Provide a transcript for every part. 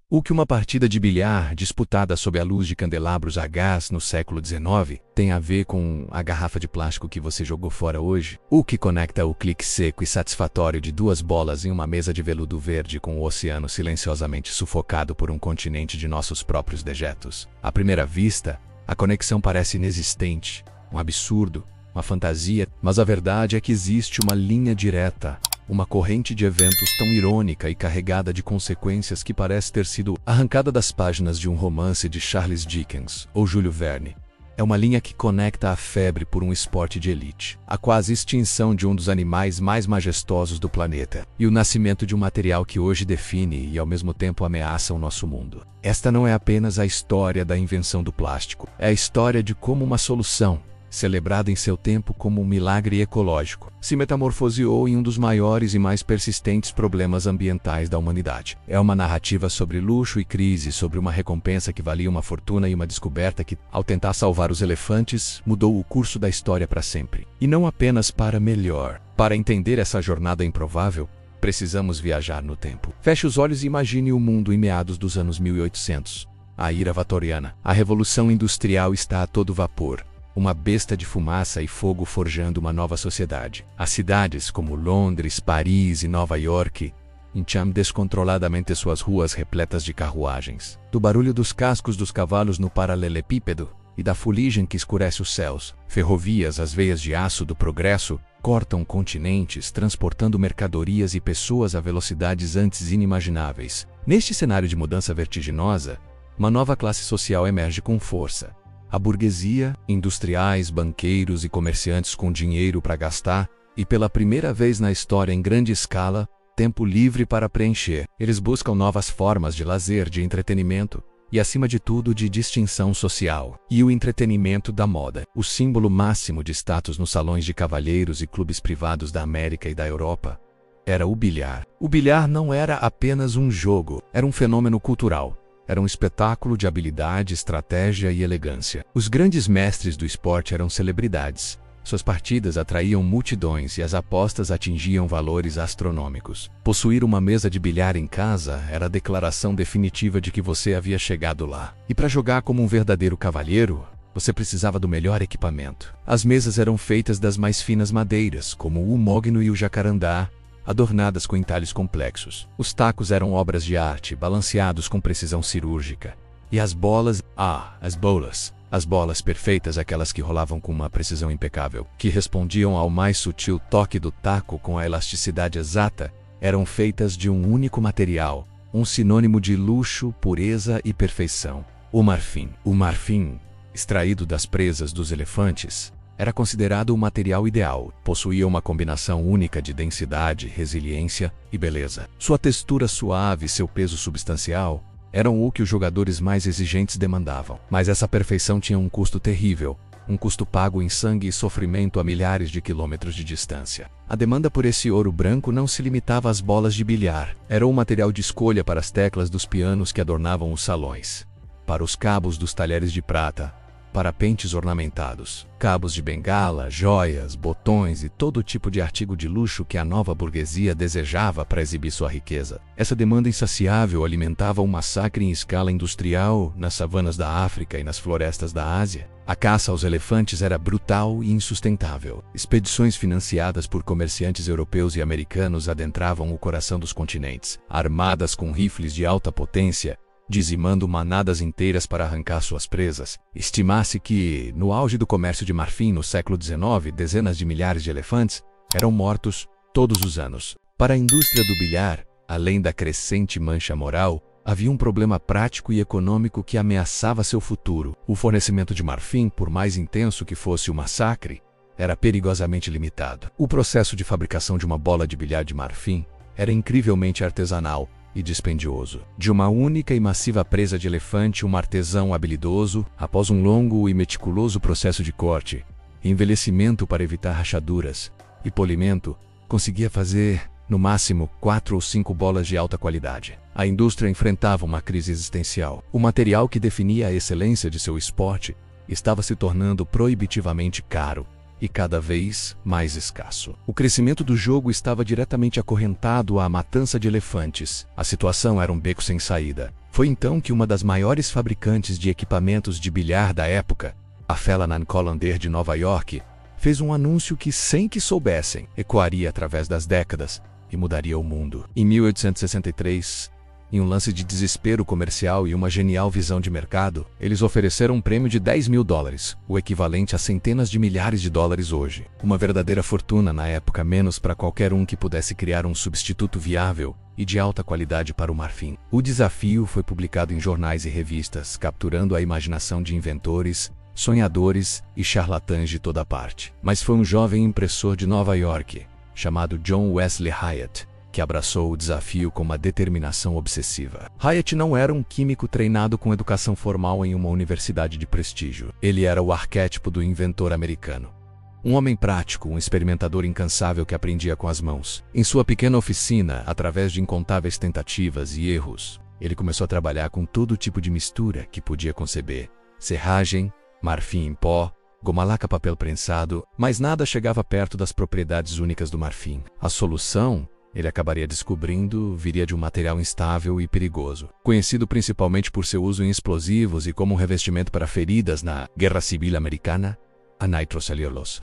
O que uma partida de bilhar disputada sob a luz de candelabros a gás no século XIX tem a ver com a garrafa de plástico que você jogou fora hoje? O que conecta o clique seco e satisfatório de duas bolas em uma mesa de veludo verde com o oceano silenciosamente sufocado por um continente de nossos próprios dejetos? À primeira vista, a conexão parece inexistente, um absurdo, uma fantasia, mas a verdade é que existe uma linha direta. Uma corrente de eventos tão irônica e carregada de consequências que parece ter sido arrancada das páginas de um romance de Charles Dickens ou Júlio Verne. É uma linha que conecta a febre por um esporte de elite, a quase extinção de um dos animais mais majestosos do planeta, e o nascimento de um material que hoje define e ao mesmo tempo ameaça o nosso mundo. Esta não é apenas a história da invenção do plástico, é a história de como uma solução, celebrada em seu tempo como um milagre ecológico, se metamorfoseou em um dos maiores e mais persistentes problemas ambientais da humanidade. É uma narrativa sobre luxo e crise, sobre uma recompensa que valia uma fortuna e uma descoberta que, ao tentar salvar os elefantes, mudou o curso da história para sempre. E não apenas para melhor. Para entender essa jornada improvável, precisamos viajar no tempo. Feche os olhos e imagine o mundo em meados dos anos 1800. A era vitoriana. A revolução industrial está a todo vapor. Uma besta de fumaça e fogo forjando uma nova sociedade. As cidades como Londres, Paris e Nova York encham descontroladamente suas ruas repletas de carruagens. Do barulho dos cascos dos cavalos no paralelepípedo e da fuligem que escurece os céus, ferrovias, as veias de aço do progresso, cortam continentes, transportando mercadorias e pessoas a velocidades antes inimagináveis. Neste cenário de mudança vertiginosa, uma nova classe social emerge com força. A burguesia, industriais, banqueiros e comerciantes com dinheiro para gastar e, pela primeira vez na história em grande escala, tempo livre para preencher. Eles buscam novas formas de lazer, de entretenimento e, acima de tudo, de distinção social. E o entretenimento da moda, o símbolo máximo de status nos salões de cavalheiros e clubes privados da América e da Europa, era o bilhar. O bilhar não era apenas um jogo, era um fenômeno cultural. Era um espetáculo de habilidade, estratégia e elegância. Os grandes mestres do esporte eram celebridades. Suas partidas atraíam multidões e as apostas atingiam valores astronômicos. Possuir uma mesa de bilhar em casa era a declaração definitiva de que você havia chegado lá. E para jogar como um verdadeiro cavalheiro, você precisava do melhor equipamento. As mesas eram feitas das mais finas madeiras, como o mogno e o jacarandá, adornadas com entalhes complexos. Os tacos eram obras de arte, balanceados com precisão cirúrgica. E as bolas, as bolas perfeitas, aquelas que rolavam com uma precisão impecável, que respondiam ao mais sutil toque do taco com a elasticidade exata, eram feitas de um único material, um sinônimo de luxo, pureza e perfeição: o marfim. O marfim, extraído das presas dos elefantes, era considerado o material ideal. Possuía uma combinação única de densidade, resiliência e beleza. Sua textura suave e seu peso substancial eram o que os jogadores mais exigentes demandavam. Mas essa perfeição tinha um custo terrível, um custo pago em sangue e sofrimento a milhares de quilômetros de distância. A demanda por esse ouro branco não se limitava às bolas de bilhar. Era o material de escolha para as teclas dos pianos que adornavam os salões, para os cabos dos talheres de prata, para pentes ornamentados, cabos de bengala, joias, botões e todo tipo de artigo de luxo que a nova burguesia desejava para exibir sua riqueza. Essa demanda insaciável alimentava um massacre em escala industrial nas savanas da África e nas florestas da Ásia. A caça aos elefantes era brutal e insustentável. Expedições financiadas por comerciantes europeus e americanos adentravam o coração dos continentes, armadas com rifles de alta potência, dizimando manadas inteiras para arrancar suas presas. Estima-se que, no auge do comércio de marfim no século XIX, dezenas de milhares de elefantes eram mortos todos os anos. Para a indústria do bilhar, além da crescente mancha moral, havia um problema prático e econômico que ameaçava seu futuro. O fornecimento de marfim, por mais intenso que fosse o massacre, era perigosamente limitado. O processo de fabricação de uma bola de bilhar de marfim era incrivelmente artesanal e dispendioso. De uma única e massiva presa de elefante, um artesão habilidoso, após um longo e meticuloso processo de corte, envelhecimento para evitar rachaduras e polimento, conseguia fazer, no máximo, 4 ou 5 bolas de alta qualidade. A indústria enfrentava uma crise existencial. O material que definia a excelência de seu esporte estava se tornando proibitivamente caro e cada vez mais escasso. O crescimento do jogo estava diretamente acorrentado à matança de elefantes. A situação era um beco sem saída. Foi então que uma das maiores fabricantes de equipamentos de bilhar da época, a Felanan Colander de Nova York, fez um anúncio que, sem que soubessem, ecoaria através das décadas e mudaria o mundo. Em 1863, em um lance de desespero comercial e uma genial visão de mercado, eles ofereceram um prêmio de $10 mil, o equivalente a centenas de milhares de dólares hoje. Uma verdadeira fortuna na época, menos para qualquer um que pudesse criar um substituto viável e de alta qualidade para o marfim. O desafio foi publicado em jornais e revistas, capturando a imaginação de inventores, sonhadores e charlatães de toda parte. Mas foi um jovem impressor de Nova York, chamado John Wesley Hyatt, que abraçou o desafio com uma determinação obsessiva. Hyatt não era um químico treinado com educação formal em uma universidade de prestígio. Ele era o arquétipo do inventor americano. Um homem prático, um experimentador incansável que aprendia com as mãos. Em sua pequena oficina, através de incontáveis tentativas e erros, ele começou a trabalhar com todo tipo de mistura que podia conceber. Serragem, marfim em pó, goma laca, papel prensado, mas nada chegava perto das propriedades únicas do marfim. A solução, ele acabaria descobrindo, viria de um material instável e perigoso. Conhecido principalmente por seu uso em explosivos e como um revestimento para feridas na Guerra Civil Americana, a nitrocelulose.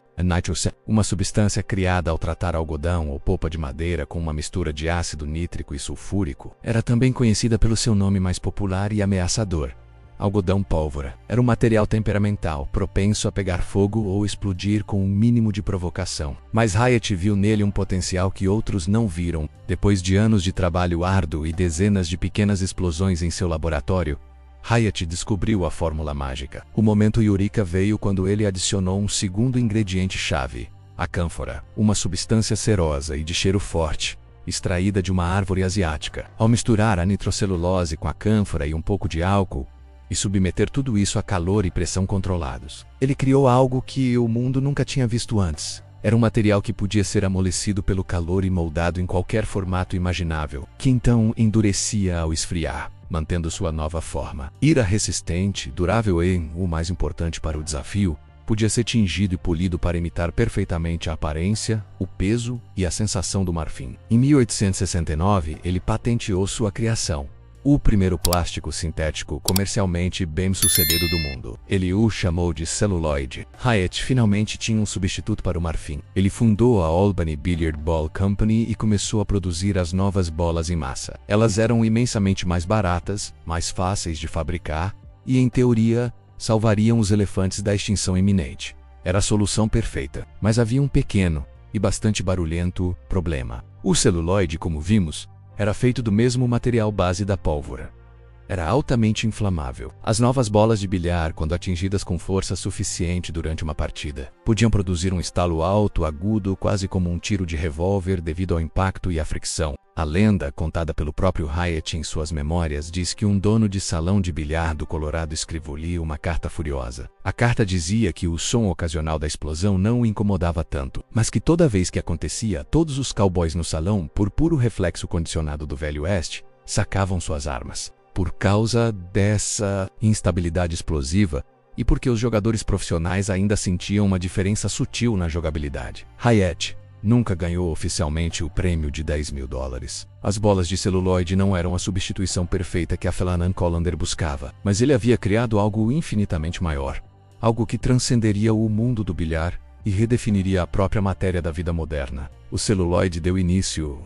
Uma substância criada ao tratar algodão ou polpa de madeira com uma mistura de ácido nítrico e sulfúrico, era também conhecida pelo seu nome mais popular e ameaçador, algodão pólvora. Era um material temperamental, propenso a pegar fogo ou explodir com um mínimo de provocação. Mas Hyatt viu nele um potencial que outros não viram. Depois de anos de trabalho árduo e dezenas de pequenas explosões em seu laboratório, Hyatt descobriu a fórmula mágica. O momento eureka veio quando ele adicionou um segundo ingrediente-chave, a cânfora, uma substância cerosa e de cheiro forte, extraída de uma árvore asiática. Ao misturar a nitrocelulose com a cânfora e um pouco de álcool, e submeter tudo isso a calor e pressão controlados, ele criou algo que o mundo nunca tinha visto antes. Era um material que podia ser amolecido pelo calor e moldado em qualquer formato imaginável, que então endurecia ao esfriar, mantendo sua nova forma. Era resistente, durável e, o mais importante para o desafio, podia ser tingido e polido para imitar perfeitamente a aparência, o peso e a sensação do marfim. Em 1869, ele patenteou sua criação, o primeiro plástico sintético comercialmente bem-sucedido do mundo. Ele o chamou de celuloide. Hyatt finalmente tinha um substituto para o marfim. Ele fundou a Albany Billiard Ball Company e começou a produzir as novas bolas em massa. Elas eram imensamente mais baratas, mais fáceis de fabricar e, em teoria, salvariam os elefantes da extinção iminente. Era a solução perfeita, mas havia um pequeno e bastante barulhento problema. O celuloide, como vimos, era feito do mesmo material base da pólvora. Era altamente inflamável. As novas bolas de bilhar, quando atingidas com força suficiente durante uma partida, podiam produzir um estalo alto, agudo, quase como um tiro de revólver devido ao impacto e à fricção. A lenda, contada pelo próprio Hyatt em suas memórias, diz que um dono de salão de bilhar do Colorado escreveu-lhe uma carta furiosa. A carta dizia que o som ocasional da explosão não o incomodava tanto, mas que toda vez que acontecia, todos os cowboys no salão, por puro reflexo condicionado do Velho Oeste, sacavam suas armas. Por causa dessa instabilidade explosiva e porque os jogadores profissionais ainda sentiam uma diferença sutil na jogabilidade. Hyatt nunca ganhou oficialmente o prêmio de $10 mil. As bolas de celuloide não eram a substituição perfeita que a Felanan Colander buscava, mas ele havia criado algo infinitamente maior, algo que transcenderia o mundo do bilhar e redefiniria a própria matéria da vida moderna. O celuloide deu início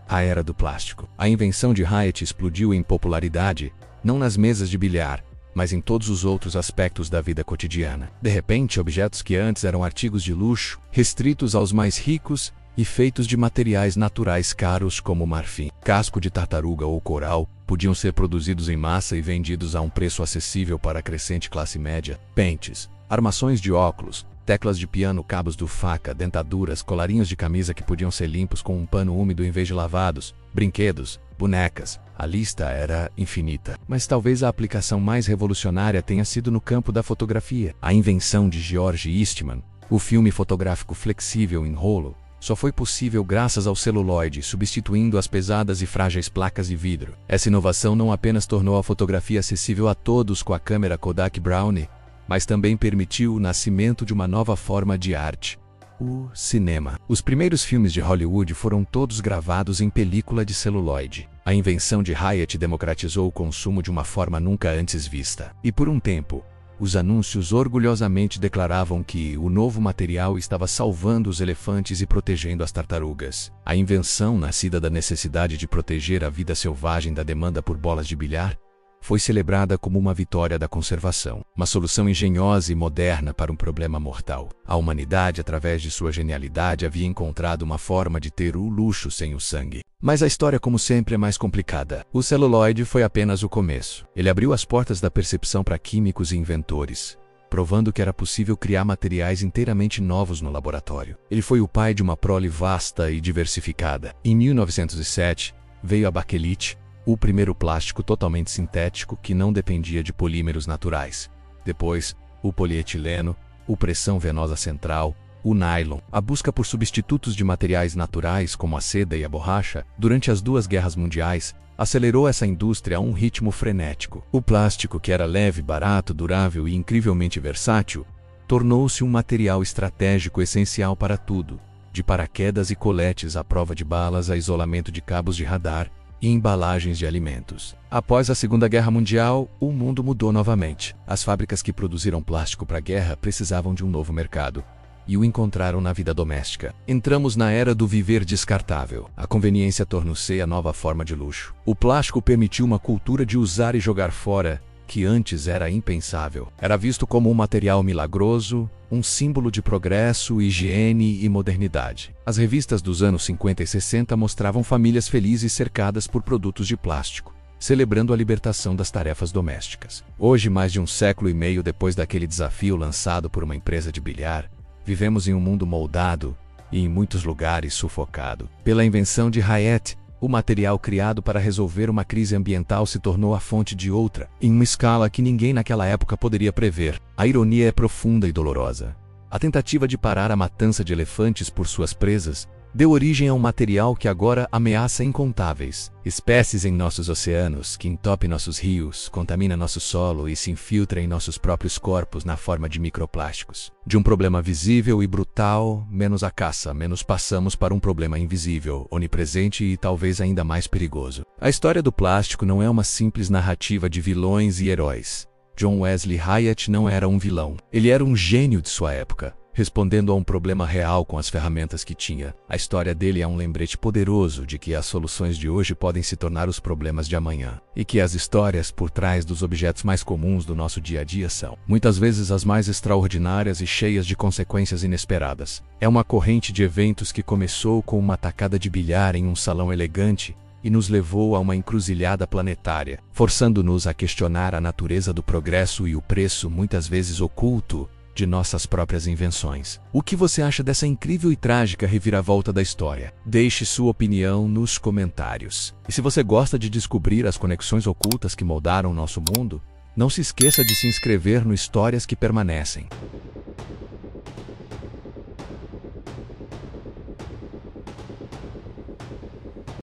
à era do plástico. A invenção de Hyatt explodiu em popularidade, não nas mesas de bilhar, mas em todos os outros aspectos da vida cotidiana. De repente, objetos que antes eram artigos de luxo, restritos aos mais ricos e feitos de materiais naturais caros como marfim, casco de tartaruga ou coral, podiam ser produzidos em massa e vendidos a um preço acessível para a crescente classe média. Pentes, armações de óculos, teclas de piano, cabos do faca, dentaduras, colarinhos de camisa que podiam ser limpos com um pano úmido em vez de lavados, brinquedos, bonecas. A lista era infinita. Mas talvez a aplicação mais revolucionária tenha sido no campo da fotografia. A invenção de George Eastman, o filme fotográfico flexível em rolo, só foi possível graças ao celuloide, substituindo as pesadas e frágeis placas de vidro. Essa inovação não apenas tornou a fotografia acessível a todos com a câmera Kodak Brownie, mas também permitiu o nascimento de uma nova forma de arte: o cinema. Os primeiros filmes de Hollywood foram todos gravados em película de celuloide. A invenção de Hyatt democratizou o consumo de uma forma nunca antes vista. E por um tempo, os anúncios orgulhosamente declaravam que o novo material estava salvando os elefantes e protegendo as tartarugas. A invenção, nascida da necessidade de proteger a vida selvagem da demanda por bolas de bilhar, foi celebrada como uma vitória da conservação, uma solução engenhosa e moderna para um problema mortal. A humanidade, através de sua genialidade, havia encontrado uma forma de ter o luxo sem o sangue. Mas a história, como sempre, é mais complicada. O celuloide foi apenas o começo. Ele abriu as portas da percepção para químicos e inventores, provando que era possível criar materiais inteiramente novos no laboratório. Ele foi o pai de uma prole vasta e diversificada. Em 1907, veio a baquelite, o primeiro plástico totalmente sintético que não dependia de polímeros naturais. Depois, o polietileno, o pressão venosa central, o nylon. A busca por substitutos de materiais naturais como a seda e a borracha, durante as duas guerras mundiais, acelerou essa indústria a um ritmo frenético. O plástico, que era leve, barato, durável e incrivelmente versátil, tornou-se um material estratégico essencial para tudo, de paraquedas e coletes à prova de balas a isolamento de cabos de radar e embalagens de alimentos. Após a Segunda Guerra Mundial, o mundo mudou novamente. As fábricas que produziram plástico para a guerra precisavam de um novo mercado, e o encontraram na vida doméstica. Entramos na era do viver descartável. A conveniência tornou-se a nova forma de luxo. O plástico permitiu uma cultura de usar e jogar fora, que antes era impensável. Era visto como um material milagroso, um símbolo de progresso, higiene e modernidade. As revistas dos anos 50 e 60 mostravam famílias felizes cercadas por produtos de plástico, celebrando a libertação das tarefas domésticas. Hoje, mais de um século e meio depois daquele desafio lançado por uma empresa de bilhar, vivemos em um mundo moldado e, em muitos lugares, sufocado. Pela invenção de Hyatt, o material criado para resolver uma crise ambiental se tornou a fonte de outra, em uma escala que ninguém naquela época poderia prever. A ironia é profunda e dolorosa. A tentativa de parar a matança de elefantes por suas presas deu origem a um material que agora ameaça incontáveis espécies em nossos oceanos, que entope nossos rios, contamina nosso solo e se infiltra em nossos próprios corpos na forma de microplásticos. De um problema visível e brutal, menos a caça, menos passamos para um problema invisível, onipresente e talvez ainda mais perigoso. A história do plástico não é uma simples narrativa de vilões e heróis. John Wesley Hyatt não era um vilão. Ele era um gênio de sua época, respondendo a um problema real com as ferramentas que tinha. A história dele é um lembrete poderoso de que as soluções de hoje podem se tornar os problemas de amanhã, e que as histórias por trás dos objetos mais comuns do nosso dia a dia são, muitas vezes, as mais extraordinárias e cheias de consequências inesperadas. É uma corrente de eventos que começou com uma tacada de bilhar em um salão elegante e nos levou a uma encruzilhada planetária, forçando-nos a questionar a natureza do progresso e o preço, muitas vezes oculto, de nossas próprias invenções. O que você acha dessa incrível e trágica reviravolta da história? Deixe sua opinião nos comentários. E se você gosta de descobrir as conexões ocultas que moldaram nosso mundo, não se esqueça de se inscrever no Histórias que Permanecem.